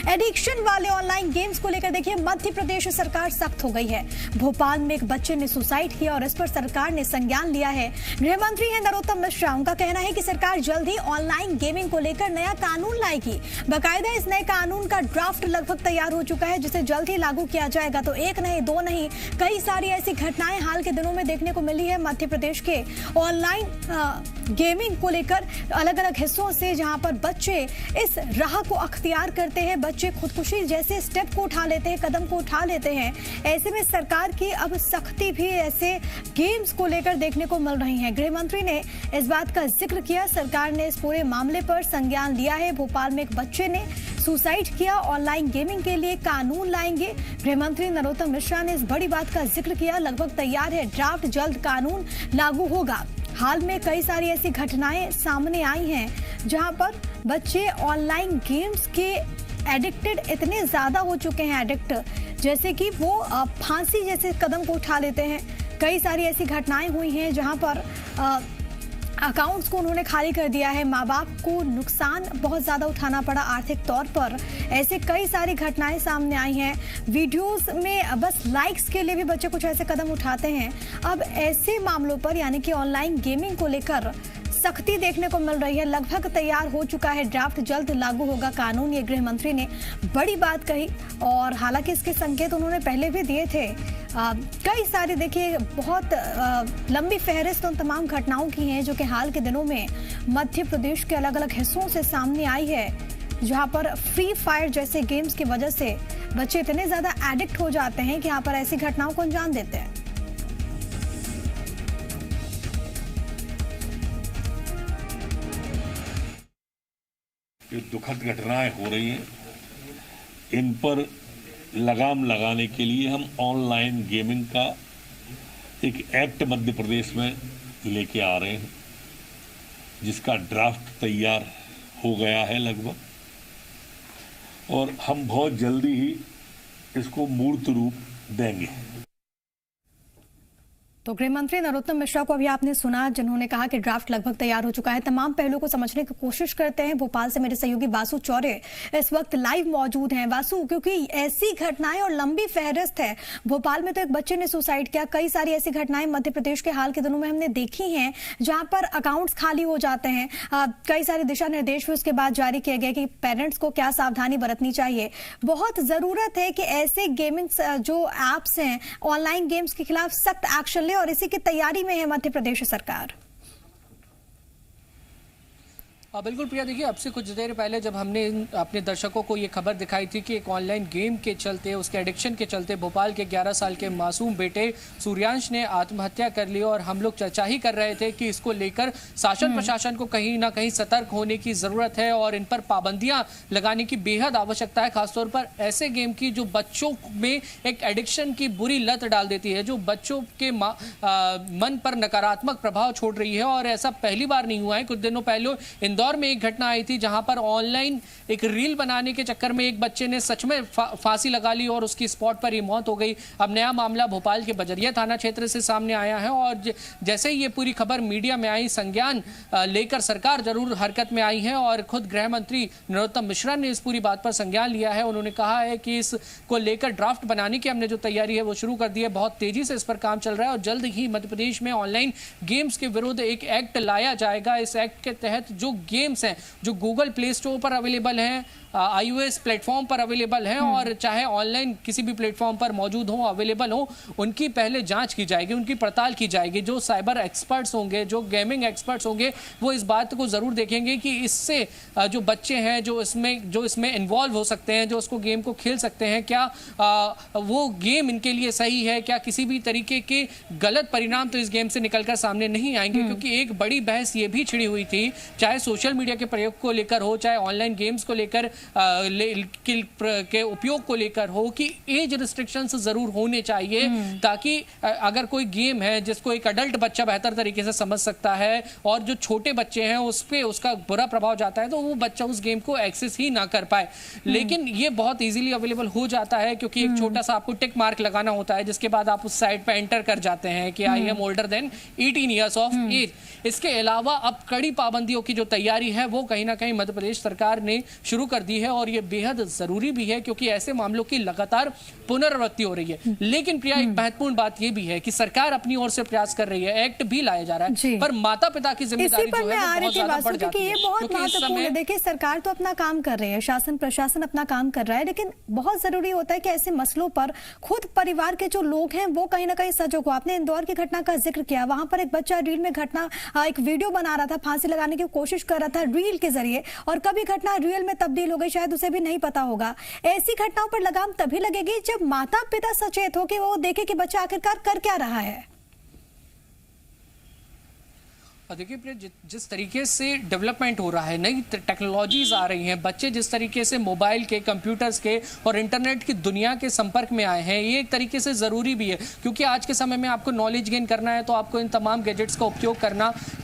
Addiction वाले online games को लेकर देखिए मध्य प्रदेश सरकार सख्त हो गई है। भोपाल में एक बच्चे ने सुसाइड किया और इस पर सरकार ने संज्ञान लिया है। गृह मंत्री है नरोत्तम मिश्रा, उनका कहना है कि सरकार जल्द ही ऑनलाइन गेमिंग को लेकर नया कानून लाएगी। बाकायदा इस नए कानून का ड्राफ्ट लगभग तैयार हो चुका है, जिसे जल्द ही लागू किया जाएगा। तो एक नहीं, दो नहीं, कई सारी ऐसी घटनाएं हाल के दिनों में देखने को मिली है मध्य प्रदेश के ऑनलाइन गेमिंग को लेकर अलग अलग हिस्सों से, जहां पर बच्चे इस राह को अख्तियार करते हैं, बच्चे खुदकुशी जैसे स्टेप को उठा लेते हैं, कदम को उठा लेते हैं। ऐसे में सरकार की अब सख्ती भी ऐसे गेम्स को लेकर देखने को मिल रही है। गृह मंत्री ने इस बात का जिक्र किया, सरकार ने इस पूरे मामले पर संज्ञान लिया है। भोपाल में एक बच्चे ने सुसाइड किया, ऑनलाइन गेमिंग के लिए कानून लाएंगे। गृह मंत्री नरोत्तम मिश्रा ने इस बड़ी बात का जिक्र किया, लगभग तैयार है ड्राफ्ट, जल्द कानून लागू होगा। हाल में कई सारी ऐसी घटनाएं सामने आई हैं जहां पर बच्चे ऑनलाइन गेम्स के एडिक्टेड इतने ज्यादा हो चुके हैं, एडिक्ट जैसे कि वो फांसी जैसे कदम को उठा लेते हैं। कई सारी ऐसी घटनाएं हुई हैं जहां पर अकाउंट्स को उन्होंने खाली कर दिया है, माँ बाप को नुकसान बहुत ज्यादा उठाना पड़ा आर्थिक तौर पर। ऐसे कई सारी घटनाएं सामने आई हैं। वीडियोस में बस लाइक्स के लिए भी बच्चे कुछ ऐसे कदम उठाते हैं। अब ऐसे मामलों पर यानी कि ऑनलाइन गेमिंग को लेकर सख्ती देखने को मिल रही है। लगभग तैयार हो चुका है ड्राफ्ट, जल्द लागू होगा कानून, ये गृह मंत्री ने बड़ी बात कही। और हालांकि इसके संकेत उन्होंने पहले भी दिए थे। कई सारे देखिए बहुत लंबी फहरिस्त उन तमाम घटनाओं की हैं जो कि हाल के दिनों में मध्य प्रदेश के अलग अलग हिस्सों से सामने आई है, जहां पर फ्री फायर जैसे गेम्स की वजह से बच्चे इतने ज्यादा एडिक्ट हो जाते हैं कि यहाँ पर ऐसी घटनाओं को अंजाम देते हैं। ये दुखद घटनाएं हो रही हैं, इन पर लगाम लगाने के लिए हम ऑनलाइन गेमिंग का एक एक्ट मध्य प्रदेश में लेके आ रहे हैं, जिसका ड्राफ्ट तैयार हो गया है लगभग, और हम बहुत जल्दी ही इसको मूर्त रूप देंगे। तो गृह मंत्री नरोत्तम मिश्रा को अभी आपने सुना, जिन्होंने कहा कि ड्राफ्ट लगभग तैयार हो चुका है। तमाम पहलुओं को समझने की कोशिश करते हैं। भोपाल से मेरे सहयोगी वासु चौरे इस वक्त लाइव मौजूद हैं। वासु, क्योंकि ऐसी घटनाएं और लंबी फहरिस्त है, भोपाल में तो एक बच्चे ने सुसाइड किया, कई सारी ऐसी घटनाएं मध्य प्रदेश के हाल के दिनों में हमने देखी हैं जहां पर अकाउंट्स खाली हो जाते हैं। कई सारे दिशा निर्देश भी उसके बाद जारी किए गए कि पेरेंट्स को क्या सावधानी बरतनी चाहिए। बहुत जरूरत है कि ऐसे गेमिंग जो एप्स हैं ऑनलाइन गेम्स के खिलाफ सख्त एक्शन ले, और इसी की तैयारी में है मध्य प्रदेश सरकार। बिल्कुल प्रिया, देखिए अब से कुछ देर पहले जब हमने अपने दर्शकों को ये खबर दिखाई थी कि एक ऑनलाइन गेम के चलते, उसके एडिक्शन के चलते भोपाल के 11 साल के मासूम बेटे सूर्यांश ने आत्महत्या कर ली, और हम लोग चर्चा ही कर रहे थे कि इसको लेकर शासन प्रशासन को कहीं ना कहीं सतर्क होने की ज़रूरत है और इन पर पाबंदियां लगाने की बेहद आवश्यकता है, खासतौर पर ऐसे गेम की जो बच्चों में एक एडिक्शन की बुरी लत डाल देती है, जो बच्चों के मन पर नकारात्मक प्रभाव छोड़ रही है। और ऐसा पहली बार नहीं हुआ है। कुछ दिनों पहले इंदौर में एक घटना आई थी जहां पर ऑनलाइन एक रील बनाने के चक्कर में एक बच्चे ने सच में फांसी लगा ली और उसकी स्पॉट पर ही मौत हो गई। अब नया मामला भोपाल के बजरिया थाना क्षेत्र से सामने आया है, और जैसे ही ये पूरी खबर मीडिया में आई, संज्ञान लेकर सरकार जरूर हरकत में आई है, और खुद गृह मंत्री नरोत्तम मिश्रा ने इस पूरी बात पर संज्ञान लिया है। उन्होंने कहा है कि इसको लेकर ड्राफ्ट बनाने की हमने जो तैयारी है वो शुरू कर दी है, बहुत तेजी से इस पर काम चल रहा है, और जल्द ही मध्य प्रदेश में ऑनलाइन गेम्स के विरुद्ध एक एक्ट लाया जाएगा। इस एक्ट के तहत जो गेम्स हैं जो गूगल प्ले स्टोर पर अवेलेबल हैं, iOS प्लेटफॉर्म पर अवेलेबल हैं, और चाहे ऑनलाइन किसी भी प्लेटफॉर्म पर मौजूद हो, अवेलेबल हो, उनकी पहले जांच की जाएगी, उनकी पड़ताल की जाएगी। जो साइबर एक्सपर्ट्स होंगे, जो गेमिंग एक्सपर्ट्स होंगे, वो इस बात को जरूर देखेंगे कि इससे जो बच्चे हैं जो इसमें इन्वॉल्व हो सकते हैं, जो उसको गेम को खेल सकते हैं, क्या वो गेम इनके लिए सही है, क्या किसी भी तरीके के गलत परिणाम तो इस गेम से निकलकर सामने नहीं आएंगे। क्योंकि एक बड़ी बहस ये भी छिड़ी हुई थी, चाहे सोशल मीडिया के प्रयोग को लेकर हो, चाहे ऑनलाइन गेम्स को लेकर के उपयोग को लेकर हो, कि एज रिस्ट्रिक्शंस जरूर होने चाहिए, ताकि अगर कोई गेम है जिसको एक अडल्ट बच्चा बेहतर तरीके से समझ सकता है और जो छोटे बच्चे हैं उस पे उसका बुरा प्रभाव जाता है, तो वो बच्चा उस गेम को एक्सेस ही ना कर पाए। लेकिन ये बहुत इजीली अवेलेबल हो जाता है, क्योंकि एक छोटा सा आपको टिक मार्क लगाना होता है, जिसके बाद आप उस साइट पे एंटर कर जाते हैं कि I am older than 18 years of age. इसके अलावा अब कड़ी पाबंदियों की जो तैयारी है वो कहीं ना कहीं मध्य प्रदेश सरकार ने शुरू कर दी दी है और ये बेहद जरूरी भी है, क्योंकि ऐसे मामलों की लगातार पुनरावृत्ति हो रही है। लेकिन प्रिया, एक महत्वपूर्ण बात ये भी है कि सरकार अपनी ओर से प्रयास कर रही है, एक्ट भी लाया जा रहा है, पर माता पिता की जिम्मेदारी जो है वो बहुत ज्यादा बढ़ जाती है। ये बहुत महत्वपूर्ण है। देखिए, सरकार तो अपना काम कर रही है, शासन प्रशासन अपना काम कर रहा है, लेकिन बहुत जरूरी होता है कि ऐसे मसलों पर खुद परिवार के जो लोग हैं वो कहीं ना कहीं सजग हो। आपने इंदौर की घटना का जिक्र किया, वहां पर एक बच्चा रील में एक वीडियो बना रहा था, फांसी लगाने की कोशिश कर रहा था रील के जरिए, और कभी घटना रियल में तब्दील हो गई, शायद उसे भी नहीं पता होगा। ऐसी घटनाओं पर लगाम तभी लगेगी जब माता पिता सचेत हो कि वो देखे कि बच्चा आखिरकार कर क्या रहा है। देखिए प्रिय, जिस तरीके से डेवलपमेंट हो रहा है, नई टेक्नोलॉजीज आ रही हैं, बच्चे जिस तरीके से मोबाइल के, कंप्यूटर्स के और इंटरनेट की दुनिया के संपर्क में आए हैं, ये एक तरीके से ज़रूरी भी है, क्योंकि आज के समय में आपको नॉलेज गेन करना है तो आपको इन तमाम गैजेट्स का उपयोग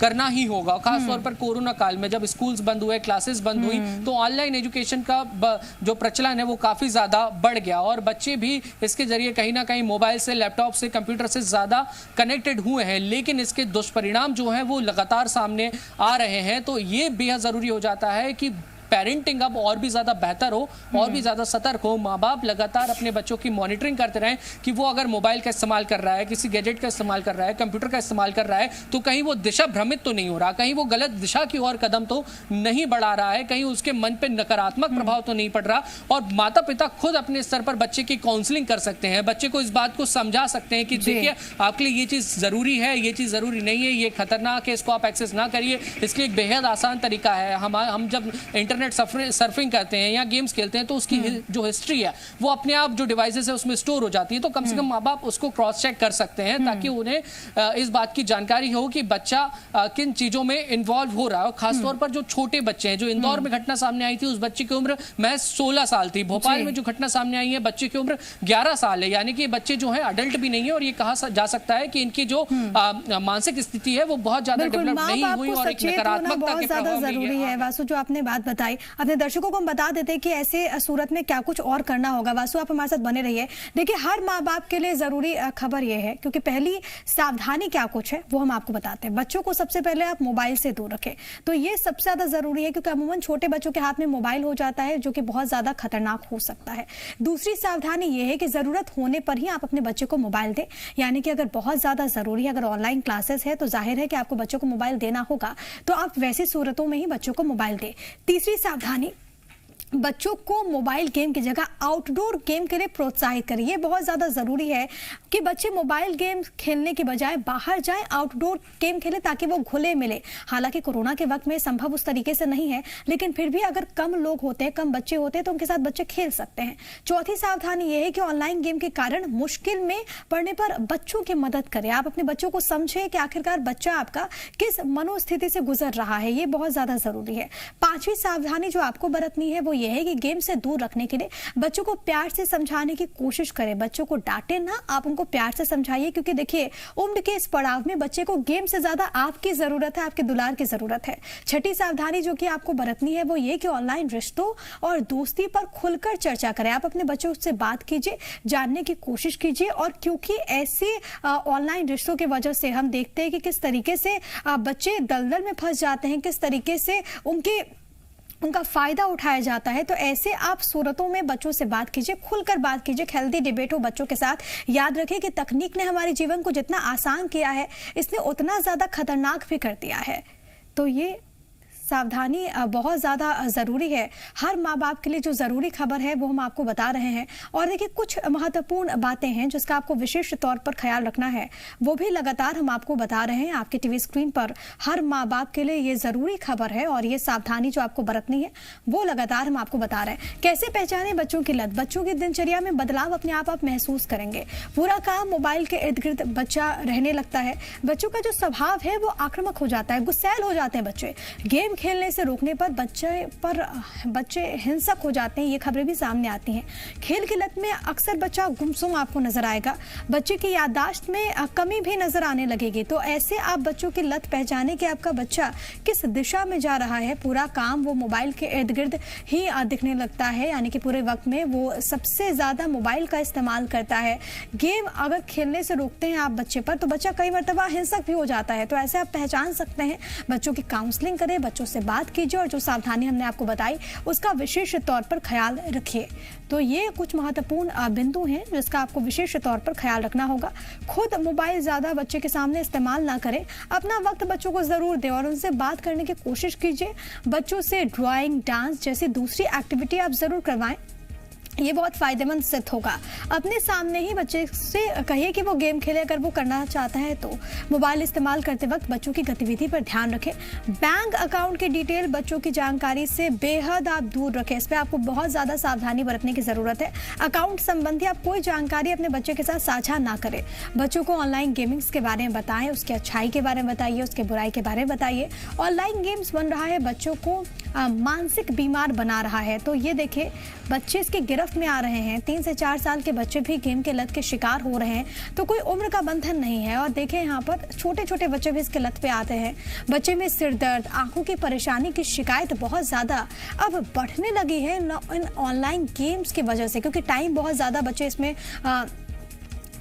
करना ही होगा। खासतौर पर कोरोना काल में जब स्कूल्स बंद हुए, क्लासेस बंद हुई, तो ऑनलाइन एजुकेशन का जो प्रचलन है वो काफ़ी ज़्यादा बढ़ गया और बच्चे भी इसके जरिए कहीं ना कहीं मोबाइल से, लैपटॉप से, कंप्यूटर से ज़्यादा कनेक्टेड हुए हैं। लेकिन इसके दुष्परिणाम जो हैं वो लगातार सामने आ रहे हैं, तो ये बेहद जरूरी हो जाता है कि पेरेंटिंग अब और भी ज्यादा बेहतर हो, और भी ज्यादा सतर्क हो। माँ बाप लगातार अपने बच्चों की मॉनिटरिंग करते रहें कि वो अगर मोबाइल का इस्तेमाल कर रहा है, किसी गैजेट का इस्तेमाल कर रहा है, कंप्यूटर का इस्तेमाल कर रहा है, तो कहीं वो दिशा भ्रमित तो नहीं हो रहा, कहीं वो गलत दिशा की ओर कदम तो नहीं बढ़ा रहा है, कहीं उसके मन पे नकारात्मक प्रभाव तो नहीं पड़ रहा। और माता पिता खुद अपने स्तर पर बच्चे की काउंसलिंग कर सकते हैं, बच्चे को इस बात को समझा सकते हैं कि देखिए, आपके लिए ये चीज जरूरी है, ये चीज जरूरी नहीं है, ये खतरनाक है, इसको आप एक्सेस ना करिए। इसके एक बेहद आसान तरीका है, हम जब इंटरनेट सर्फिंग करते हैं या गेम्स खेलते हैं तो उसकी जो हिस्ट्री है वो अपने आप जो डिवाइसेस है उसमें स्टोर हो जाती है, तो कम से कम माँ बाप उसको क्रॉस चेक कर सकते हैं ताकि उन्हें इस बात की जानकारी हो कि बच्चा किन चीजों में इन्वॉल्व हो रहा है। खासतौर पर जो छोटे बच्चे हैं, जो इंदौर में घटना सामने आई थी, उस बच्चे की उम्र महज 16 साल थी। भोपाल में जो घटना सामने आई है, बच्चे की उम्र 11 साल है, यानी कि बच्चे जो है अडल्ट भी नहीं है, और ये कहा जा सकता है कि इनकी जो मानसिक स्थिति है वो बहुत ज्यादा डेवलप नहीं हुई और एक नकारात्मकता के प्रभाव जरूरी है। वासु, जो आपने बात बताई, अपने दर्शकों को हम बता देते हैं कि ऐसे सूरत में क्या कुछ और करना होगा। वासु, आप हमारे साथ बने रहिए। देखिए, हर माँ बाप के लिए जरूरी खबर यह है, क्योंकि पहली सावधानी क्या कुछ है वो हम आपको बताते हैं। बच्चों को सबसे पहले आप मोबाइल से दूर रखें, तो ये सबसे ज्यादा जरूरी है, क्योंकि अमूमन छोटे बच्चों के हाथ में मोबाइल हो जाता है, जो कि बहुत ज्यादा खतरनाक हो सकता है। दूसरी सावधानी यह है कि जरूरत होने पर ही आप अपने बच्चे को मोबाइल दें, यानी कि अगर बहुत ज्यादा जरूरी है, अगर ऑनलाइन क्लासेस है तो जाहिर है कि आपको बच्चों को मोबाइल देना होगा, तो आप वैसी सूरतों में ही बच्चों को मोबाइल दें। तीसरी सावधानी, बच्चों को मोबाइल गेम की जगह आउटडोर गेम के लिए प्रोत्साहित करें। ये बहुत ज़्यादा ज़रूरी है कि बच्चे मोबाइल गेम खेलने की बजाय बाहर जाएं, आउटडोर गेम खेलें, ताकि वो घुले मिले। हालांकि कोरोना के वक्त में संभव उस तरीके से नहीं है, लेकिन फिर भी अगर कम लोग होते हैं, कम बच्चे होते हैं, तो उनके साथ बच्चे खेल सकते हैं। चौथी सावधानी ये है कि ऑनलाइन गेम के कारण मुश्किल में पड़ने पर बच्चों की मदद करें। आप अपने बच्चों को समझें कि आखिरकार बच्चा आपका किस मनोस्थिति से गुजर रहा है, ये बहुत ज़्यादा ज़रूरी है। पांचवी सावधानी जो आपको बरतनी है वो ये है कि गेम से दूर रखने के लिए बच्चों को प्यार से समझाने की कोशिश करें। बच्चों को डांटे ना, आप उनको प्यार से समझाइए, क्योंकि देखिए, उम्र के इस पड़ाव में बच्चे को गेम से ज्यादा आपकी जरूरत है, आपके दुलार की जरूरत है। छठी सावधानी जो कि आपको बरतनी है वो ये कि ऑनलाइन रिश्तों और दोस्ती पर खुलकर चर्चा करें। आप अपने बच्चों से बात कीजिए, जानने की कोशिश कीजिए, और क्योंकि ऐसे ऑनलाइन रिश्तों की वजह से हम देखते हैं कि किस तरीके से बच्चे दलदल में फंस जाते हैं, किस तरीके से उनका फायदा उठाया जाता है। तो ऐसे आप सूरतों में बच्चों से बात कीजिए, खुलकर बात कीजिए, हेल्दी डिबेट हो बच्चों के साथ। याद रखें कि तकनीक ने हमारे जीवन को जितना आसान किया है, इसने उतना ज्यादा खतरनाक भी कर दिया है। तो ये सावधानी बहुत ज़्यादा ज़रूरी है। हर माँ बाप के लिए जो ज़रूरी खबर है वो हम आपको बता रहे हैं। और देखिए, कुछ महत्वपूर्ण बातें हैं जिसका आपको विशेष तौर पर ख्याल रखना है, वो भी लगातार हम आपको बता रहे हैं आपके टीवी स्क्रीन पर। हर माँ बाप के लिए ये ज़रूरी खबर है और ये सावधानी जो आपको बरतनी है वो लगातार हम आपको बता रहे हैं। कैसे पहचानें बच्चों की लत? बच्चों की दिनचर्या में बदलाव अपने आप महसूस करेंगे। पूरा काम मोबाइल के इर्द गिर्द बच्चा रहने लगता है। बच्चों का जो स्वभाव है वो आक्रामक हो जाता है, गुस्सैल हो जाते हैं बच्चे। गेम खेलने से रोकने पर बच्चे हिंसक हो जाते हैं, ये खबरें भी सामने आती हैं। खेल की लत में अक्सर बच्चा गुमसुम आपको नजर आएगा। बच्चे की याददाश्त में कमी भी नजर आने लगेगी। तो ऐसे आप बच्चों की लत पहचाने कि आपका बच्चा किस दिशा में जा रहा है। पूरा काम वो मोबाइल के इर्द गिर्द ही दिखने लगता है, यानी कि पूरे वक्त में वो सबसे ज्यादा मोबाइल का इस्तेमाल करता है। गेम अगर खेलने से रोकते हैं आप बच्चे पर, तो बच्चा कई मरतबा हिंसक भी हो जाता है। तो ऐसे आप पहचान सकते हैं। बच्चों की काउंसलिंग करें, बच्चों उससे बात कीजिए और जो सावधानी हमने आपको बताई उसका विशेष तौर पर ख्याल रखिए। तो ये कुछ महत्वपूर्ण बिंदु हैं जिसका आपको विशेष तौर पर ख्याल रखना होगा। खुद मोबाइल ज्यादा बच्चे के सामने इस्तेमाल ना करें, अपना वक्त बच्चों को जरूर दें और उनसे बात करने की कोशिश कीजिए। बच्चों से ड्राइंग, डांस जैसी दूसरी एक्टिविटी आप जरूर करवाएं, ये बहुत फायदेमंद सिद्ध होगा। अपने सामने ही बच्चे से कहिए कि वो गेम खेले अगर वो करना चाहता है तो। मोबाइल इस्तेमाल करते वक्त बच्चों की गतिविधि पर ध्यान रखें। बैंक अकाउंट की डिटेल, बच्चों की जानकारी से बेहद आप दूर रखें, इस पर आपको बहुत ज़्यादा सावधानी बरतने की ज़रूरत है। अकाउंट संबंधी आप कोई जानकारी अपने बच्चे के साथ साझा ना करें। बच्चों को ऑनलाइन गेमिंग्स के बारे में बताएं, उसकी अच्छाई के बारे में बताइए, उसके बुराई के बारे में बताइए। ऑनलाइन गेम्स बन रहा है बच्चों को मानसिक बीमार बना रहा है, तो ये देखिए बच्चे इसके गिरफ्त में आ रहे हैं। 3 से 4 साल के बच्चे भी गेम के लत के शिकार हो रहे हैं, तो कोई उम्र का बंधन नहीं है। और देखें यहाँ पर छोटे छोटे बच्चे भी इसके लत पे आते हैं। बच्चे में सिर दर्द, आंखों की परेशानी की शिकायत बहुत ज़्यादा अब बढ़ने लगी है इन ऑनलाइन गेम्स की वजह से, क्योंकि टाइम बहुत ज़्यादा बच्चे इसमें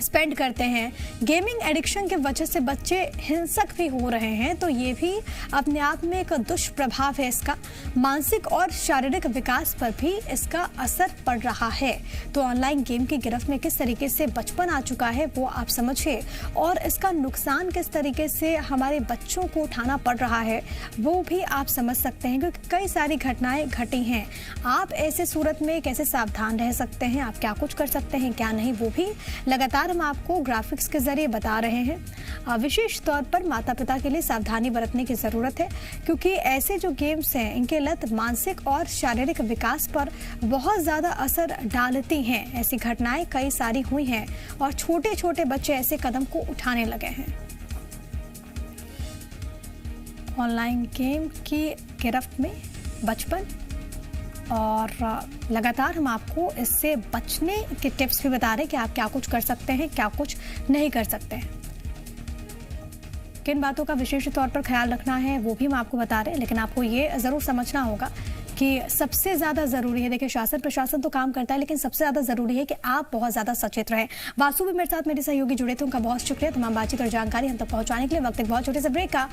स्पेंड करते हैं। गेमिंग एडिक्शन की वजह से बच्चे हिंसक भी हो रहे हैं, तो ये भी अपने आप में एक दुष्प्रभाव है इसका। मानसिक और शारीरिक विकास पर भी इसका असर पड़ रहा है। तो ऑनलाइन गेम की गिरफ्त में किस तरीके से बचपन आ चुका है वो आप समझिए, और इसका नुकसान किस तरीके से हमारे बच्चों को उठाना पड़ रहा है वो भी आप समझ सकते हैं, क्योंकि कई सारी घटनाएं घटी हैं। आप ऐसे सूरत में कैसे सावधान रह सकते हैं, आप क्या कुछ कर सकते हैं क्या नहीं, वो भी लगातार हम आपको ग्राफिक्स के जरिए बता रहे हैं। विशेष तौर पर माता पिता के लिए सावधानी बरतने की जरूरत है, क्योंकि ऐसे जो गेम्स हैं इनके लत मानसिक और शारीरिक विकास पर बहुत ज्यादा असर डालती हैं। ऐसी घटनाएं कई सारी हुई हैं और छोटे छोटे बच्चे ऐसे कदम को उठाने लगे हैं। ऑनलाइन गेम की गिरफ्त में बचपन, और लगातार हम आपको इससे बचने के टिप्स भी बता रहे हैं कि आप क्या कुछ कर सकते हैं, क्या कुछ नहीं कर सकते हैं। किन बातों का विशेष तौर पर ख्याल रखना है वो भी हम आपको बता रहे हैं, लेकिन आपको ये ज़रूर समझना होगा कि सबसे ज़्यादा ज़रूरी है, देखिए शासन प्रशासन तो काम करता है, लेकिन सबसे ज़्यादा ज़रूरी है कि आप बहुत ज़्यादा सचेत रहें। वासु भी मेरे साथ, मेरे सहयोगी जुड़े थे, उनका बहुत शुक्रिया। तमाम बातचीत और जानकारी हम तक पहुँचाने के लिए। वक्त एक बहुत छोटे से ब्रेक का।